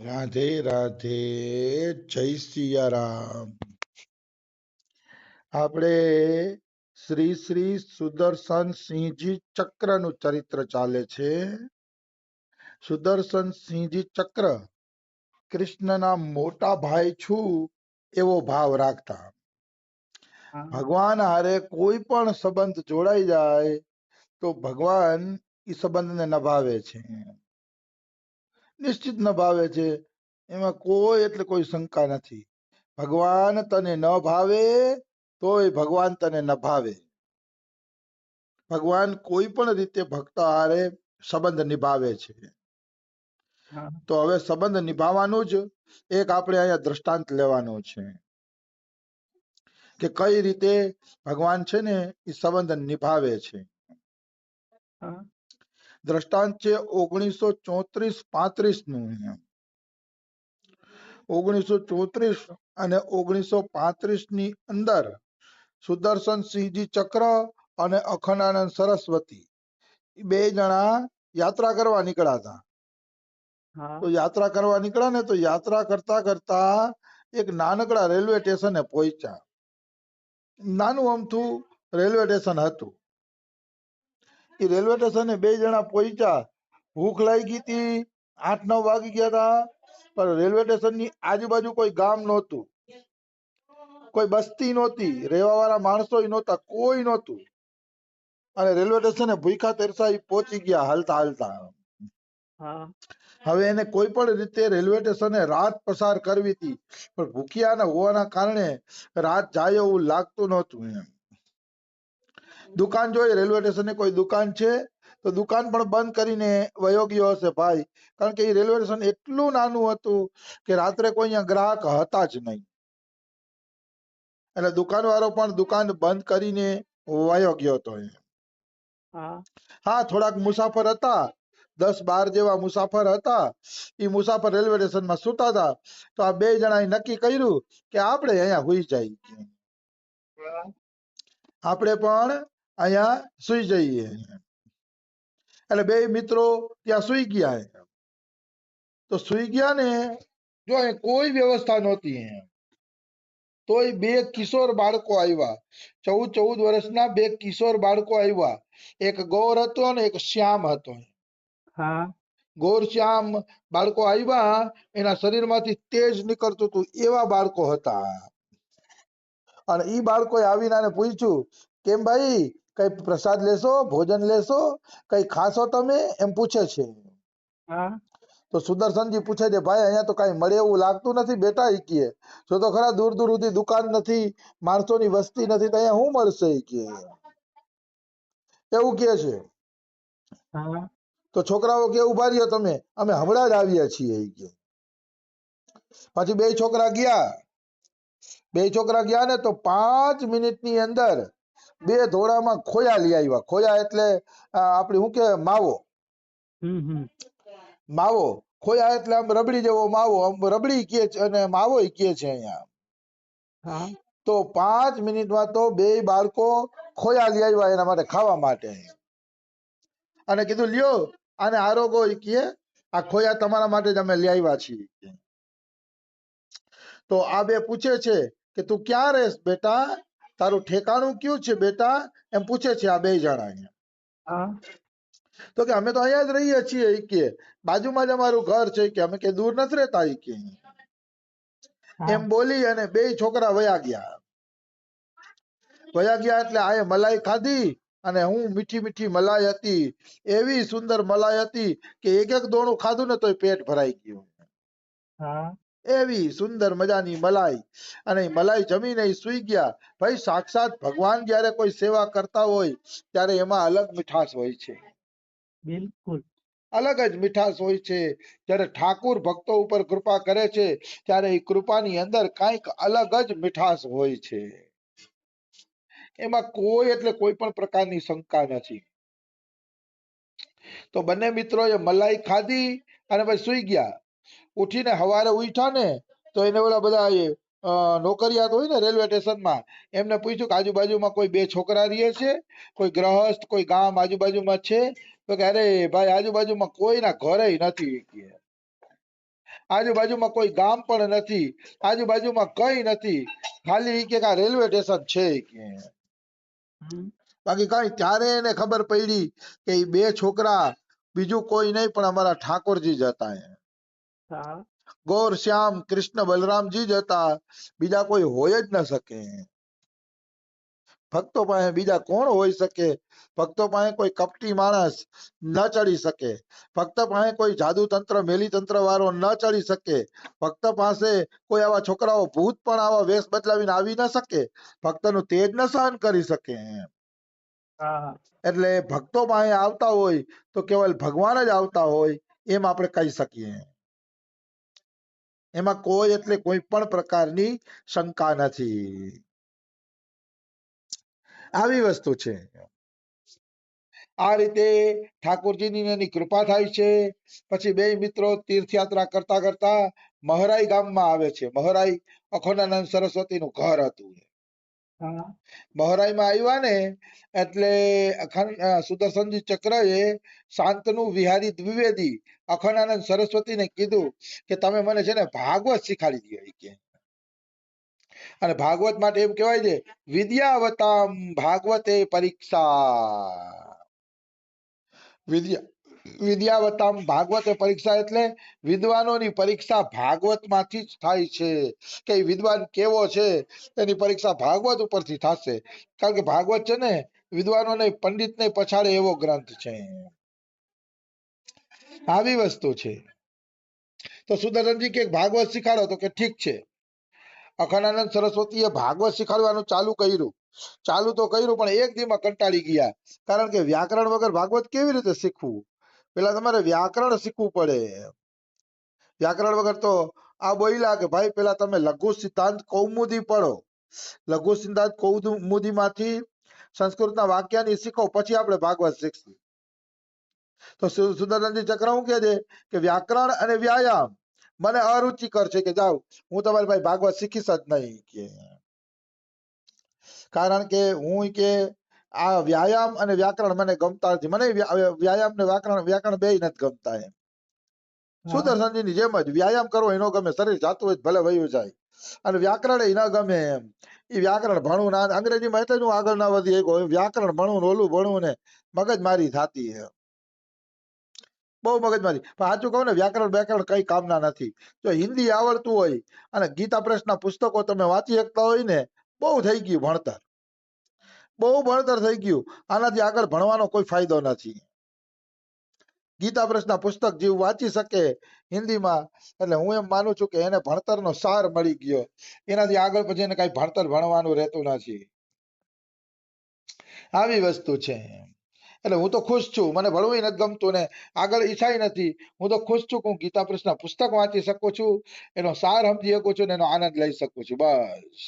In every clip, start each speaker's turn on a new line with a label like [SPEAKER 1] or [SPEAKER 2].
[SPEAKER 1] રાધે રાધે, જય સિયારામ। આપણે શ્રી શ્રી સુદર્શન સિંહજી ચક્રનું ચરિત્ર ચાલે છે। સુદર્શન સિંહજી ચક્ર કૃષ્ણના મોટા ભાઈ છું એવો ભાવ રાખતા। ભગવાન હારે કોઈ પણ સંબંધ જોડાઈ જાય તો ભગવાન એ સંબંધને નભાવે છે, નિશ્ચિત નભાવે છે, એમાં કોઈ એટલે કોઈ શંકા નથી। ભગવાન તને ન ભાવે તોય ભગવાન તને ન ભાવે। ભગવાન કોઈ પણ રીતે ભક્ત હારે સંબંધ નિભાવે છે। તો હવે સંબંધ નિભાવવાનું જ એક આપણે અહીંયા દ્રષ્ટાંત લેવાનું છે કે કઈ રીતે ભગવાન છે ને એ સંબંધ નિભાવે છે। દ્રષ્ટાંત છે 1934-35 નું। 1934 અને 1935 ની અંદર સુદર્શન સિંહજી ચક્ર અને અખંડાનંદ સરસ્વતી બે જણા યાત્રા કરવા નીકળ્યા હતા। તો યાત્રા કરવા નીકળ્યા ને તો યાત્રા કરતા કરતા એક નાનકડા રેલવે સ્ટેશને પહોંચ્યા। નાનું અમથું રેલવે સ્ટેશન હતું। એ રેલવે સ્ટેશને બે જણા પહોંચ્યા। ભૂખ લાગી હતી, 8-9 વાગી ગયા હતા, પણ રેલવે સ્ટેશન ની આજુબાજુ કોઈ ગામ નહોતું, કોઈ બસ્તી નહોતી, રહેવા વાળા માણસો નહોતા, કોઈ નહોતું, અને રેલવે સ્ટેશને ભૂખ્યા તરસા પહોંચી ગયા હાલતા હાલતા। હવે એને કોઈ પણ રીતે રેલવે સ્ટેશને રાત પસાર કરવી હતી, પણ ભૂખ્યા હોવાના કારણે રાત જાય એવું લાગતું નહોતું। એમ દુકાન જોઈ, રેલવે સ્ટેશને કોઈ દુકાન છે તો દુકાન પણ બંધ કરીને વયો ગયો હશે ભાઈ, કારણ કે એ રેલવે સ્ટેશન એટલું નાનું હતું કે રાત્રે કોઈ અહીંયા ગ્રાહક હતા જ નહીં, એટલે દુકાન વાળો પણ દુકાન બંધ કરીને વયો ગયો હતો। હા, થોડાક મુસાફર હતા, 10-12 જેવા મુસાફર હતા। એ મુસાફર રેલવે સ્ટેશનમાં સુતા હતા, તો આ બે જણાએ નક્કી કર્યું કે આપણે અહીંયા સુઈ જઈએ, આપણે પણ અહીંયા સુઈ જઈએ। એટલે બે મિત્રો ત્યાં સુઈ ગયા। તો સુઈ ગયા ને, જો કોઈ વ્યવસ્થા નહોતી, તોય બે કિશોર બાળકો આવ્યા। 14-14 વર્ષના બે કિશોર બાળકો આવ્યા। એક ગૌર હતો અને એક શ્યામ હતો। ગૌર શ્યામ બાળકો આવ્યા, એના શરીરમાંથી તેજ નીકળતું હતું એવા બાળકો હતા। અને ઈ બાળકોએ આવીને આને પૂછ્યું, કેમ ભાઈ, કઈ પ્રસાદ લેશો, ભોજન લેશો, કઈ ખાશો તમે, એમ પૂછે છે। તો સુદર્શનજી પૂછે છે, ભાઈ અહીંયા તો કઈ મળે એવું લાગતું નથી બેટા। ઈ કહે, જો તો ખરા દૂર દૂર સુધી દુકાન નથી, માણસોની વસ્તી નથી, તો અહીંયા શું મળશે, ઈ કહે, એવું કહે છે। તો છોકરાઓ કે ઉભા રહ્યો તમે, અમે હમણાં જ આવ્યા છીએ, ઈ કહે। પછી બે છોકરા ગયા ને તો 5 મિનિટની અંદર બે ધોળામાં ખોયા લઈ આવ્યા। ખોયા એટલે આપણે શું કે માવો, માવો, ખોયા એટલે આમ રબડી જેવો માવો, આમ રબડી કહે છે અને માવો કહે છે અહીંયા। તો 5 મિનિટમાં તો બે બાળકો ખોયા લઈ આવ્યા એના માટે ખાવા માટે, અને કીધું લ્યો આને આરોગો, ઈ કહે આ ખોયા તમારા માટે જ અમે લઈ આવ્યા છીએ। તો આ બે પૂછે છે કે તું ક્યાં રહેશ બેટા, તારું ઠેકાણું કયું છે બેટા, એમ પૂછે છે આ બે જણા। તો કે અમે તો અહીંયા જ રહીએ છીએ, ઈ કે બાજુમાં જ અમારું ઘર છે, કે અમે કે દૂર નથી રહેતા, ઈ કે। એમ બોલી અને બે છોકરા વયા ગયા। એટલે આ મલાઈ ખાધી, અને હું મીઠી મીઠી મલાઈ હતી, એવી સુંદર મલાઈ હતી કે એક એક દોણું ખાધું ને તોય પેટ ભરાઈ ગયું। એવી સુંદર મજાની મલાઈ, અને મલાઈ જમીને સુઈ ગયા। ભાઈ, સાક્ષાત ભગવાન જયારે કોઈ સેવા કરતા હોય ત્યારે એમાં અલગ મીઠાશ હોય છે, બિલકુલ અલગ જ મીઠાશ હોય છે। જ્યારે ઠાકુર ભક્તો ઉપર કૃપા કરે છે ત્યારે એ કૃપાની અંદર કઈક અલગ જ મીઠાશ હોય છે, એમાં કોઈ એટલે કોઈ પણ પ્રકારની શંકા નથી। તો બંને મિત્રોએ મલાઈ ખાધી અને પછી સુઈ ગયા। ઉઠીને સવારે ઉઠ્યા ને તો એને ઓલા બધા નોકરિયાત હોય ને રેલવે સ્ટેશનમાં, એમને પૂછ્યું કે આજુબાજુમાં કોઈ બે છોકરા રહે છે, કોઈ ગ્રહસ્થ, કોઈ ગામ આજુબાજુમાં છે? તો કે અરે ભાઈ, આજુબાજુમાં કોઈના ઘરે નથી, આજુબાજુમાં કોઈ ગામ પણ નથી, આજુબાજુમાં કઈ નથી, ખાલી કે આ રેલવે સ્ટેશન છે કે બાકી કઈ. ત્યારે એને ખબર પડી કે ઈ બે છોકરા બીજું કોઈ નહીં પણ અમારા ઠાકોરજી જ હતા. ગૌર શ્યામ કૃષ્ણ બલરામજી જ હતા, બીજા કોઈ હોય જ ન શકે. ભક્તો પાસે બીજા કોણ હોઈ શકે? ભક્તો પાસે કોઈ કપટી માણસ ન ચડી શકે, ભક્ત પાસે કોઈ જાદુ તંત્ર મેલી તંત્ર વાળો ન ચડી શકે, ભક્ત પાસે કોઈ આવા છોકરાઓ ભૂત પણ આવા વેશ બદલાવીને આવી ન શકે, ભક્તનું તેજ ન સહન કરી શકે. એટલે ભક્તો પાસે આવતા હોય તો કેવલ ભગવાન જ આવતા હોય એમ આપણે કહી શકીએ. એમાં કોઈ એટલે કોઈ પણ પ્રકારની શંકા નથી. આવી વસ્તુ છે. આ રીતે ઠાકોરજીની એની કૃપા થાય છે. પછી બે મિત્રો તીર્થયાત્રા કરતા કરતા મહરાઈ ગામમાં આવે છે. મહરાઈ અખંડાનંદ સરસ્વતીનું ઘર હતું. મહરાઈમાં આવ્યા ને એટલે સુદર્શનજી ચક્રએ શાંતનુ વિહારી દ્વિવેદી અખંડાનંદ સરસ્વતીને કીધું કે તમે મને છે ને ભાગવત શીખાડી દો કે. અને ભાગવત માટે એમ કહેવાય છે વિદ્યાવતામ ભાગવતે પરીક્ષા. વિદ્યાવતામ ભાગવતે પરીક્ષા એટલે વિદ્વાનોની પરીક્ષા ભાગવત માંથી જ થાય છે. કે વિદ્વાન કેવો છે એની પરીક્ષા ભાગવત ઉપરથી થશે. કારણ કે ભાગવત છે ને વિદ્વાનોને પંડિતને પછાડે એવો ગ્રંથ છે. આવી વસ્તુ છે. તો સુદર્શનજી કે ભાગવત શીખાડો, તો કે ઠીક છે. અખંડાનંદ સરસ્વતીએ ભાગવત શીખાડવાનું ચાલુ કર્યું. ચાલુ તો કર્યું પણ એક દીમાં કંટાળી ગયા. કારણ કે વ્યાકરણ વગર ભાગવત કેવી રીતે શીખવું? પેલા તમારે વ્યાકરણ શીખવું પડે. વ્યાકરણ વગર તો આ બોલ્યા કે ભાઈ પેલા તમે લઘુ સિદ્ધાંત કૌમુદી પઢો. લઘુ સિદ્ધાંત કૌમુદી માંથી સંસ્કૃતના વાક્યાની શીખો, પછી આપણે ભાગવત શીખશું. તો સુદર્શનજી ચક્ર શું કહે છે કે વ્યાકરણ અને વ્યાયામ મને અરુચિકર છે, કે જાઓ હું તમારી ભાઈ ભાગવત શીખીશ જ નહીં કે. કારણ કે હું કે આ વ્યાયામ અને વ્યાકરણ મને ગમતા નથી. મને વ્યાયામ ને વ્યાકરણ બે નથી ગમતા. એમ સુદર્શનજી ની જેમ જ વ્યાયામ કરવો એનો ગમે, શરીર જાતું હોય ભલે વયું જાય. અને વ્યાકરણ એ ન ગમે. એમ એ વ્યાકરણ ભણવું ના, અંગ્રેજીમાં એટલે હું આગળ ના વધી વ્યાકરણ ભણવું ઓલું ભણવું ને મગજમારી થતી. બહુ મગજમારી. પણ સાચું કહું ને વ્યાકરણ કઈ કામના નથી. જો હિન્દી આવડતું હોય અને ગીતા પ્રેસના પુસ્તકો તમે વાંચી શકતા હોય ને, બહુ થઈ ગયું ભણતર. બહુ ભણતર થઈ ગયું. આનાથી આગળ ભણવાનો કોઈ ફાયદો નથી. ગીતા પ્રેસના પુસ્તક જે વાંચી શકે હિન્દીમાં, એટલે હું એમ માનું છું કે એને ભણતરનો સાર મળી ગયો. એનાથી આગળ પછી એને કઈ ભણતર ભણવાનું રહેતું નથી. આવી વસ્તુ છે. એટલે હું તો ખુશ છું. મને ભણવું નથી ગમતું ને આગળ ઈચ્છા નથી. હું તો ખુશ છું કે હું ગીતા પ્રેસના પુસ્તક વાંચી શકું છું, એનો સાર સમજી શકું છું ને એનો આનંદ લઈ શકું છું. બસ.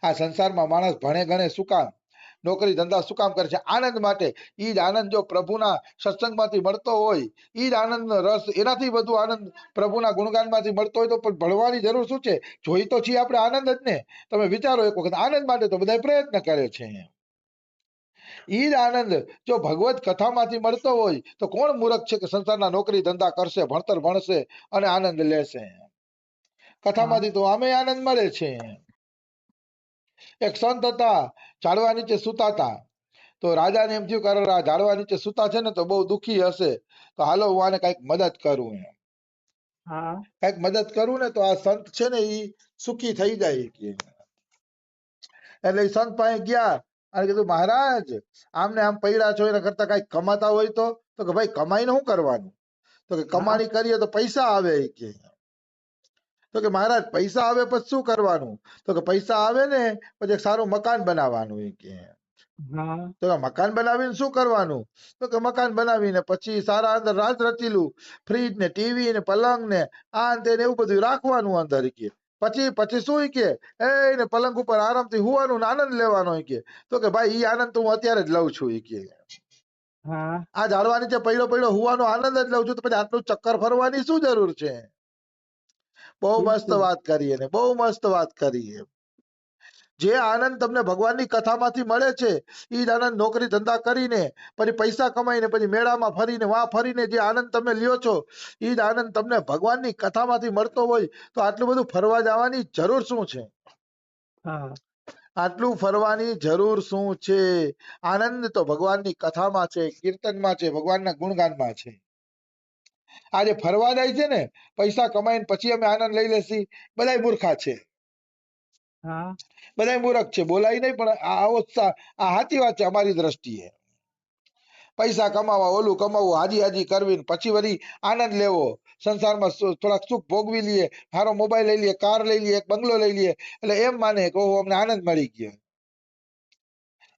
[SPEAKER 1] આ સંસારમાં માણસ ભણે ગણે શું કામ, નોકરી ધંધા શું કામ કરે છે? આનંદ માટે. ઈ જ આનંદ જો પ્રભુના સત્સંગમાંથી મળતો હોય, ઈ જ આનંદનો રસ, એનાથી વધુ આનંદ પ્રભુના ગુણગાનમાંથી મળતો હોય તો પણ ભણવાની જરૂર શું છે? જોઈ તો છીએ આપણે આનંદ જ ને. તમે વિચારો એક વખત, આનંદ માટે તો બધા પ્રયત્ન કરે છે. ઈ જ આનંદ જો ભગવત કથામાંથી મળતો હોય તો કોણ મૂર્ખ છે કે સંસારના નોકરી ધંધા કરશે, ભણતર ભણશે અને આનંદ લેશે? કથામાંથી તો આમે આનંદ મળે છે. એક સંત હતા, ઝાડવા નીચે સૂતા હતા. તો રાજાને એમ થયું કે આ ઝાડવા નીચે સૂતા છે ને તો બહુ દુખી હશે, તો હાલો હું આને કઈક મદદ કરું. કઈક મદદ કરું ને તો આ સંત છે ને ઈ સુખી થઈ જાય. એટલે સંત પાસે ગયા અને કીધું મહારાજ આમને આમ પડ્યા છો એના કરતા કઈક કમાતા હોય તો કે ભાઈ કમાઈને શું કરવાનું? તો કે કમાણી કરીએ તો પૈસા આવે કે. તો કે મહારાજ પૈસા આવે પછી શું કરવાનું? તો કે પૈસા આવે ને પછી એક સારું મકાન બનાવવાનું કે. તો મકાન બનાવીને શું કરવાનું? તો કે મકાન બનાવીને પછી સારા અંદર રાજ રચીલું ફ્રીજ ને ટીવી ને પલંગ ને આ ને એવું બધું રાખવાનું અંદર કે. પછી શું કે એ પલંગ ઉપર આરામથી હુવાનું આનંદ લેવાનો કે. તો કે ભાઈ ઈ આનંદ તો હું અત્યારે જ લઉં છું કે. આ ઝાડવા નીચે પડ્યો હુવાનો આનંદ જ લઉં છું, તો પછી આટલું ચક્કર ફરવાની શું જરૂર છે? બહુ મસ્ત વાત કરી, એને બહુ મસ્ત વાત કરી. જે આનંદ તમને ભગવાનની કથામાંથી મળે છે એ જ આનંદ નોકરી ધંધા કરીને પછી પૈસા કમાઈને પછી મેળામાં ફરીને વાં ફરીને જે આનંદ તમે લ્યો છો એ જ આનંદ તમને ભગવાનની કથામાંથી મળતો હોય તો આટલું બધું ફરવા જવાની જરૂર શું છે?
[SPEAKER 2] હા
[SPEAKER 1] આટલું ફરવાની જરૂર શું છે? આનંદ તો ભગવાનની કથામાં છે, કીર્તનમાં છે, ભગવાનના ગુણગાનમાં છે. આજે ફરવા જાય છે ને પૈસા કમાઈને પછી અમે આનંદ લઈ લેશી, બધાય મૂર્ખા છે,
[SPEAKER 2] હા
[SPEAKER 1] બધાય મૂર્ખ છે. બોલાય નહીં પણ આ સાચી વાત છે અમારી દ્રષ્ટિએ. પૈસા કમાવા, ઓલું કમાવું, હાજી હાજી કરવી, પછી વળી આનંદ લેવો, સંસારમાં થોડાક સુખ ભોગવી લઈએ, સારો મોબાઈલ લઈ લઈએ, કાર લઈ લઈએ, એક બંગલો લઈ લઈએ, એટલે એમ માને કે ઓહો અમને આનંદ મળી ગયો.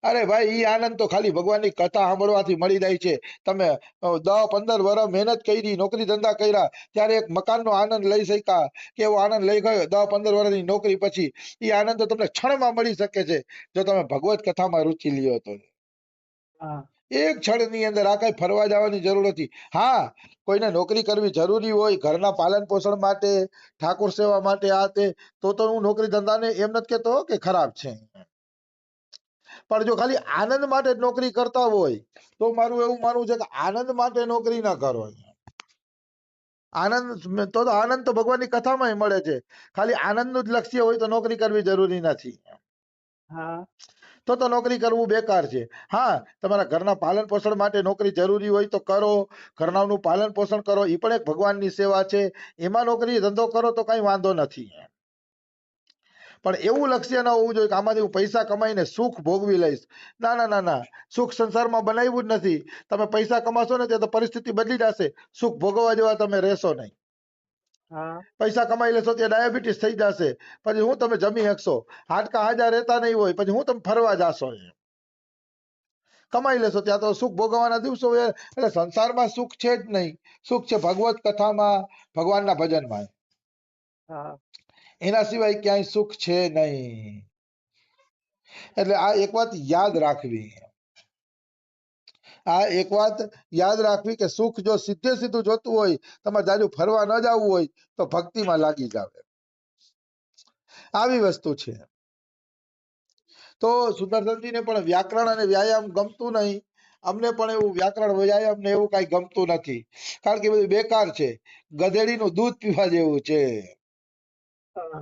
[SPEAKER 1] અરે ભાઈ ઈ આનંદ તો ખાલી ભગવાનની કથા સાંભળવાથી મળી જાય છે. તમે 10-15 વર્ષ મહેનત કરી, નોકરી ધંધા કર્યા, ત્યારે એક મકાનનો આનંદ લઈ શક્યા કે એવો આનંદ લઈ ગયો 10-15 વર્ષની નોકરી પછી, ઈ આનંદ તો તમને ક્ષણમાં મળી શકે છે જો તમે ભગવત કથામાં રુચિ લ્યો તો.
[SPEAKER 2] હા
[SPEAKER 1] એક ક્ષણની અંદર આ કઈ ફરવા જવાની જરૂર નથી. હા, કોઈને નોકરી કરવી જરૂરી હોય ઘરના પાલન પોષણ માટે, ઠાકોર સેવા માટે, આ તે, તો હું નોકરી ધંધાને એમ નથી કેતો કે ખરાબ છે, પણ જો ખાલી આનંદ માટે જ નોકરી કરતા હોય તો મારું એવું માનવું છે કે આનંદ માટે નોકરી ના કરો. આનંદ તો ભગવાનની કથામાં મળે છે. ખાલી આનંદનું જ લક્ષ્ય હોય તો નોકરી કરવી જરૂરી નથી.
[SPEAKER 2] હા
[SPEAKER 1] તો નોકરી કરવું બેકાર છે. હા, તમારા ઘરના પાલન પોષણ માટે નોકરી જરૂરી હોય તો કરો, ઘરનાનું પાલન પોષણ કરો, એ પણ એક ભગવાનની સેવા છે. એમાં નોકરી ધંધો કરો તો કઈ વાંધો નથી, પણ એવું લક્ષ્ય ન હોવું જોઈએ કે આમાંથી હું પૈસા કમાઈને સુખ ભોગવી લઈશ. ના ના ના ના, સુખ સંસારમાં બનાવ્યું જ નથી. તમે પૈસા કમાશો ને ત્યાં તો પરિસ્થિતિ બદલી જશે, સુખ ભોગવવા જેવા તમે રહેશો નહીં.
[SPEAKER 2] હા
[SPEAKER 1] પૈસા કમાઈ લેશો ત્યાં ડાયાબિટીસ થઈ જશે, પછી હું તમે જમી શકશો, હાડકા હાજા રહેતા નહીં હોય, પછી હું તમે ફરવા જાશો. કમાઈ લેશો ત્યાં તો સુખ ભોગવવાના દિવસો, એટલે સંસારમાં સુખ છે જ નહીં. સુખ છે ભગવત કથામાં, ભગવાનના ભજનમાં,
[SPEAKER 2] હા
[SPEAKER 1] એના સિવાય ક્યાંય સુખ છે નહીં. એટલે આ એક વાત યાદ રાખવી, આ એક વાત યાદ રાખવી કે સુખ જો સીધે સીધું જોતું હોય, તમારે જાજુ ફરવા ન જવું હોય તો ભક્તિમાં લાગી જાવ, આવી વસ્તુ છે. તો સુદર્શનજીને પણ વ્યાકરણ અને વ્યાયામ ગમતું નહીં. અમને પણ એવું વ્યાકરણ વ્યાયામ ને એવું કઈ ગમતું નથી, કારણ કે બધું બેકાર છે, ગધેડીનું દૂધ પીવા જેવું છે.
[SPEAKER 2] હા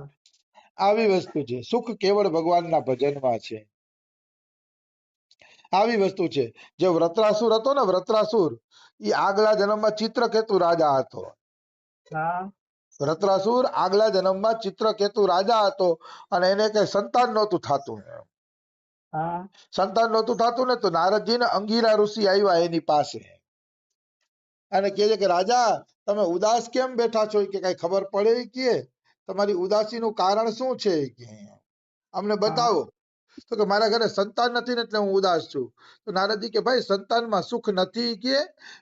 [SPEAKER 1] આવી વસ્તુ છે. સુખ કેવળ ભગવાનના ભજનમાં છે. આવી વસ્તુ છે. જે વ્રતરાસુર હતો ને, વ્રતરાસુર, એ આગલા જન્મમાં ચિત્રકેતુ રાજા હતો.
[SPEAKER 2] હા
[SPEAKER 1] વ્રતરાસુર આગલા જન્મમાં ચિત્રકેતુ રાજા હતો અને એને કઈ સંતાન નહોતું થતું.
[SPEAKER 2] હા
[SPEAKER 1] સંતાન નહોતું થતું ને તો નારદજી ને અંગીરા ઋષિ આવ્યા એની પાસે અને કહે છે કે રાજા તમે ઉદાસ કેમ બેઠા છો, કે કઈ ખબર પડે કે તમારી ઉદાસીનું કારણ શું છે, કે અમને
[SPEAKER 2] હા
[SPEAKER 1] બતાવો. તો કે મારા ઘરે સંતાન નથી ને એટલે હું ઉદાસ છું. તો નારદજી કે ભાઈ સંતાનમાં સુખ નથી, કે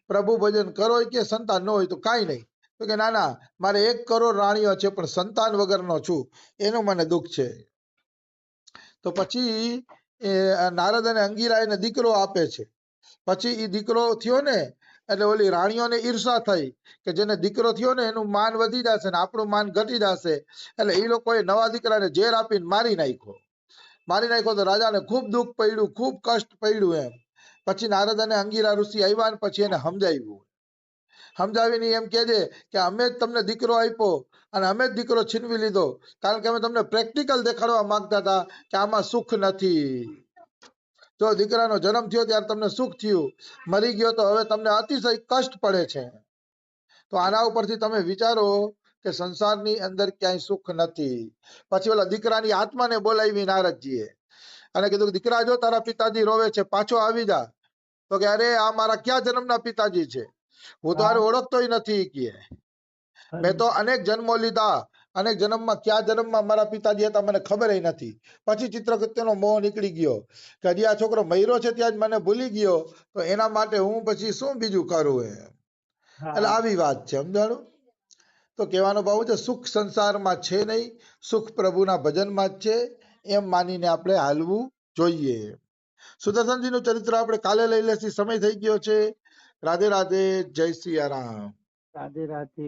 [SPEAKER 1] પ્રભુ ભજન કરો, કે સંતાન ન હોય તો કાંઈ નહીં. તો કે ના ના, મારે 1 કરોડ રાણીઓ છે પણ સંતાન વગરનો છું, એનું મને દુઃખ છે. તો પછી નારદ અને અંગીરા એને દીકરો આપે છે. પછી એ દીકરો થયો ને એટલે ઓલી રાણીઓને ઈર્ષા થઈ કે જેને દીકરો થયો ને એનું માન વધી જશે ને આપણું માન ઘટી જશે, એટલે એ લોકોએ નવા દીકરાને ઝેર આપીને મારી નાખ્યો. તો રાજાને ખૂબ દુઃખ પડ્યું, ખૂબ કષ્ટ પડ્યું એમ. પછી નારદ અને અંગીરા ઋષિ આવ્યા ને પછી એને સમજાવીને એમ કહે છે કે અમે જ તમને દીકરો આપ્યો અને અમે જ દીકરો છીનવી લીધો, કારણ કે અમે તમને પ્રેક્ટિકલ દેખાડવા માંગતા હતા કે આમાં સુખ નથી. જો દીકરાનો જન્મ થયો ત્યારે તમને સુખ થયું, મરી ગયો તો હવે તમને અતિશય કષ્ટ પડે છે. તો આના ઉપરથી તમે વિચારો કે સંસારની અંદર ક્યાંય સુખ નથી. પછી ઓલા દીકરાની આત્માને બોલાવી નારદજીએ અને કીધું દીકરા જો તારા પિતાજી રોવે છે, પાછો આવી જા. તો કે અરે આ મારા ક્યાં જન્મના પિતાજી છે, હું તો આને ઓળખતોય નથી, કે મેં તો અનેક જન્મો લીધા, અનેક જન્મમાં ક્યાં જન્મમાં મારા પિતાજી હતા મને ખબર નથી. પછી ચિત્રગુપ્તનો મોહ નીકળી ગયો કે હજી આ છોકરો મર્યો છે ત્યાં જ મને ભૂલી ગયો, તો એના માટે હું પછી શું બીજું કરું એમ. એટલે આવી વાત છે, સમજાણું? તો કહેવાનો ભાવ છે સુખ સંસારમાં છે નહીં, સુખ પ્રભુના ભજનમાં જ છે, એમ માનીને આપણે હાલવું જોઈએ. સુદર્શનજીનું ચરિત્ર આપણે કાલે લઈ લેશું, સમય થઈ ગયો છે. રાધે રાધે, જય સિયારામ.
[SPEAKER 2] રાધે રાધે.